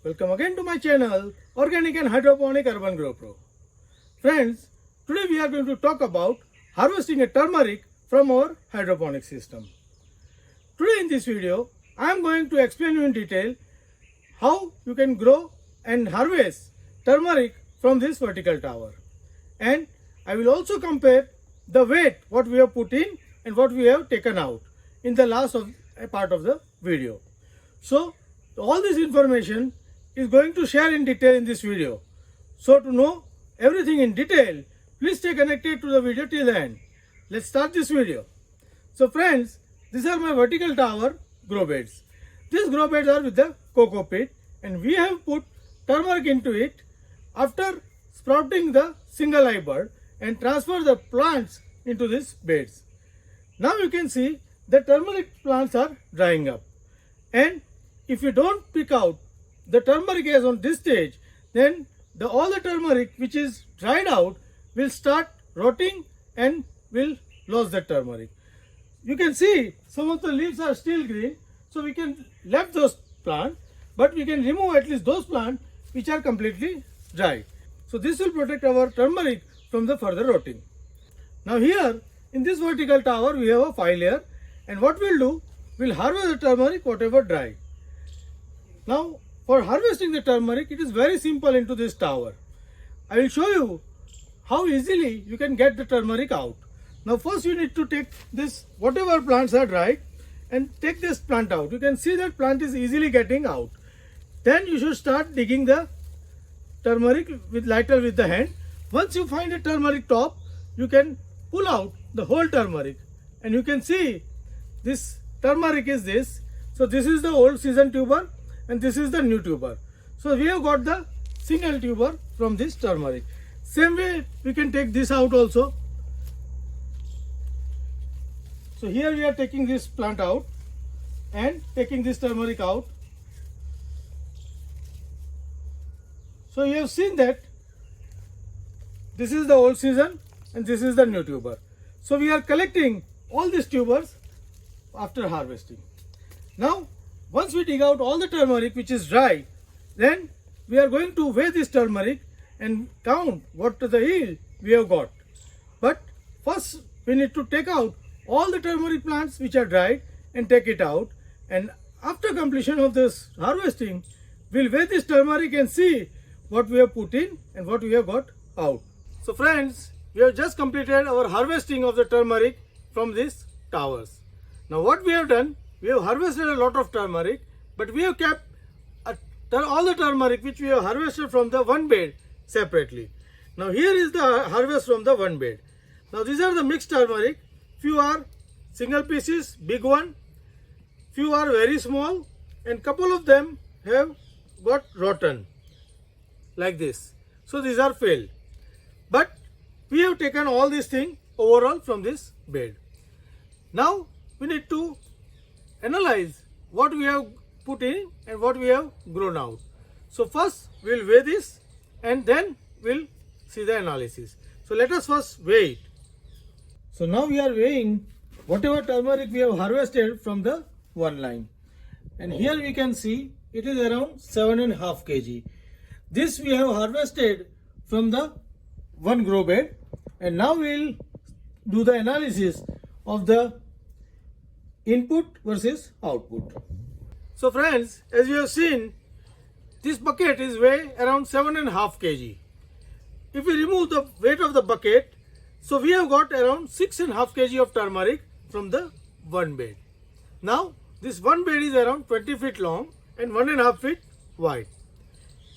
Welcome again to my channel Organic and Hydroponic Urban Grow Pro. Friends, today we are going to talk about harvesting a turmeric from our hydroponic system. Today in this video, I am going to explain you in detail how you can grow and harvest turmeric from this vertical tower. And I will also compare the weight what we have put in and what we have taken out in the last part of the video. So all this information is going to share in detail in this video. So to know everything in detail, please stay connected to the video till the end. Let's start this video. So friends, these are my vertical tower grow beds. These grow beds are with the cocoa pit and we have put turmeric into it after sprouting the single eye bud and transfer the plants into these beds. Now you can see the turmeric plants are drying up, and if you don't pick out the turmeric as on this stage, then all the turmeric which is dried out will start rotting and will lose the turmeric. You can see some of the leaves are still green, so we can left those plants, but we can remove at least those plants which are completely dry. So this will protect our turmeric from the further rotting. Now here in this vertical tower we have a 5 layer, and what we'll do, we'll harvest the turmeric whatever dry. Now for harvesting the turmeric, it is very simple into this tower. I will show you how easily you can get the turmeric out. Now first you need to take this whatever plants are dried and take this plant out. You can see that plant is easily getting out. Then you should start digging the turmeric with lighter with the hand. Once you find a turmeric top, you can pull out the whole turmeric, and you can see this turmeric is this. So this is the old season tuber and this is the new tuber. So we have got the single tuber from this turmeric. Same way we can take this out also. So here we are taking this plant out and taking this turmeric out. So you have seen that this is the old season and this is the new tuber. So we are collecting all these tubers after harvesting. Now once we dig out all the turmeric which is dry, then we are going to weigh this turmeric and count what the yield we have got. But first we need to take out all the turmeric plants which are dried and take it out, and after completion of this harvesting, we'll weigh this turmeric and see what we have put in and what we have got out. So friends, we have just completed our harvesting of the turmeric from these towers. Now what we have done, we have harvested a lot of turmeric, but we have kept all the turmeric which we have harvested from the one bed separately. Now here is the harvest from the one bed. Now these are the mixed turmeric. Few are single pieces, big one. Few are very small, and couple of them have got rotten like this. So these are failed. But we have taken all these things overall from this bed. Now we need to analyze what we have put in and what we have grown out. So first we will weigh this and then we will see the analysis. So let us first weigh it. So now we are weighing whatever turmeric we have harvested from the one line. And here we can see it is around 7.5 kg. This we have harvested from the one grow bed, and now we will do the analysis of the input versus output. So friends, as you have seen, this bucket is weigh around 7.5 kg. If we remove the weight of the bucket, so we have got around 6.5 kg of turmeric from the one bed. Now this one bed is around 20 feet long and 1.5 feet wide.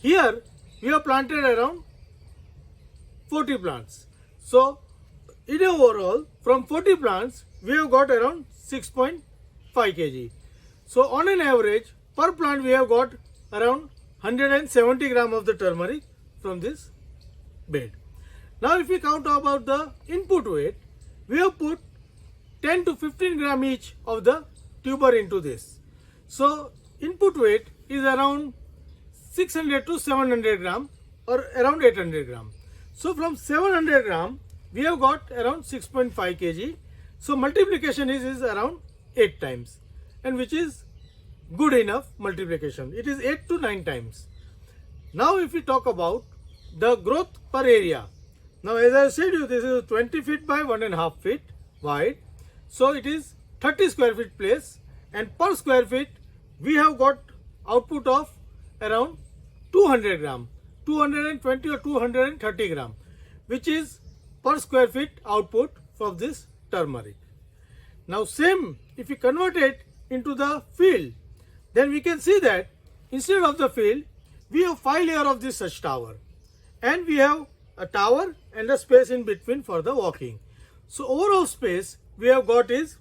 Here we have planted around 40 plants. So in overall, from 40 plants we have got around 6.5 kg. So on an average, per plant we have got around 170 gram of the turmeric from this bed. Now if we count about the input weight, we have put 10 to 15 gram each of the tuber into this. So input weight is around 600 to 700 gram or around 800 gram. So from 700 gram, we have got around 6.5 kg. So multiplication is around 8 times, and which is good enough multiplication. It is 8 to 9 times. Now if we talk about the growth per area. Now as I said you, this is 20 feet by 1.5 feet wide. So it is 30 square feet place, and per square feet we have got output of around 200 gram, 220 or 230 gram, which is per square feet output from this turmeric. Now same, if we convert it into the field, then we can see that instead of the field, we have 5 layers of this such tower, and we have a tower and a space in between for the walking. So overall space we have got is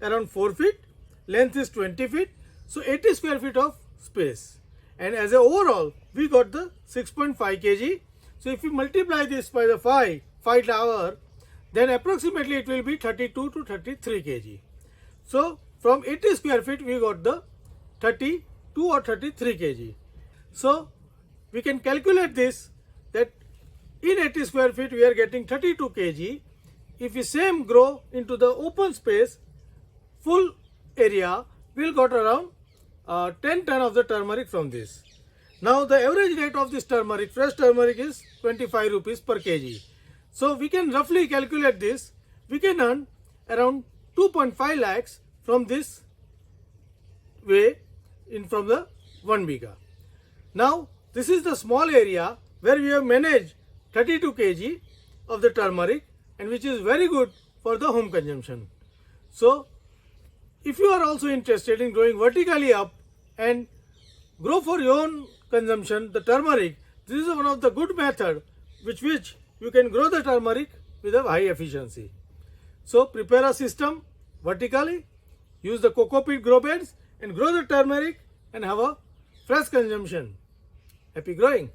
around 4 feet, length is 20 feet, so 80 square feet of space. And as a overall, we got the 6.5 kg. So if we multiply this by the 5 tower, then approximately it will be 32 to 33 kg. So from 80 square feet, we got the 32 or 33 kg. So we can calculate this, that in 80 square feet, we are getting 32 kg. If we same grow into the open space, full area, we'll got around 10 ton of the turmeric from this. Now the average rate of this turmeric, fresh turmeric, is 25 rupees per kg. So we can roughly calculate this. We can earn around 2.5 lakhs from this way from the 1 biga. Now this is the small area where we have managed 32 kg of the turmeric, and which is very good for the home consumption. So if you are also interested in growing vertically up and grow for your own consumption the turmeric, this is one of the good method which you can grow the turmeric with a high efficiency. So prepare a system vertically, use the coco peat grow beds and grow the turmeric and have a fresh consumption. Happy growing!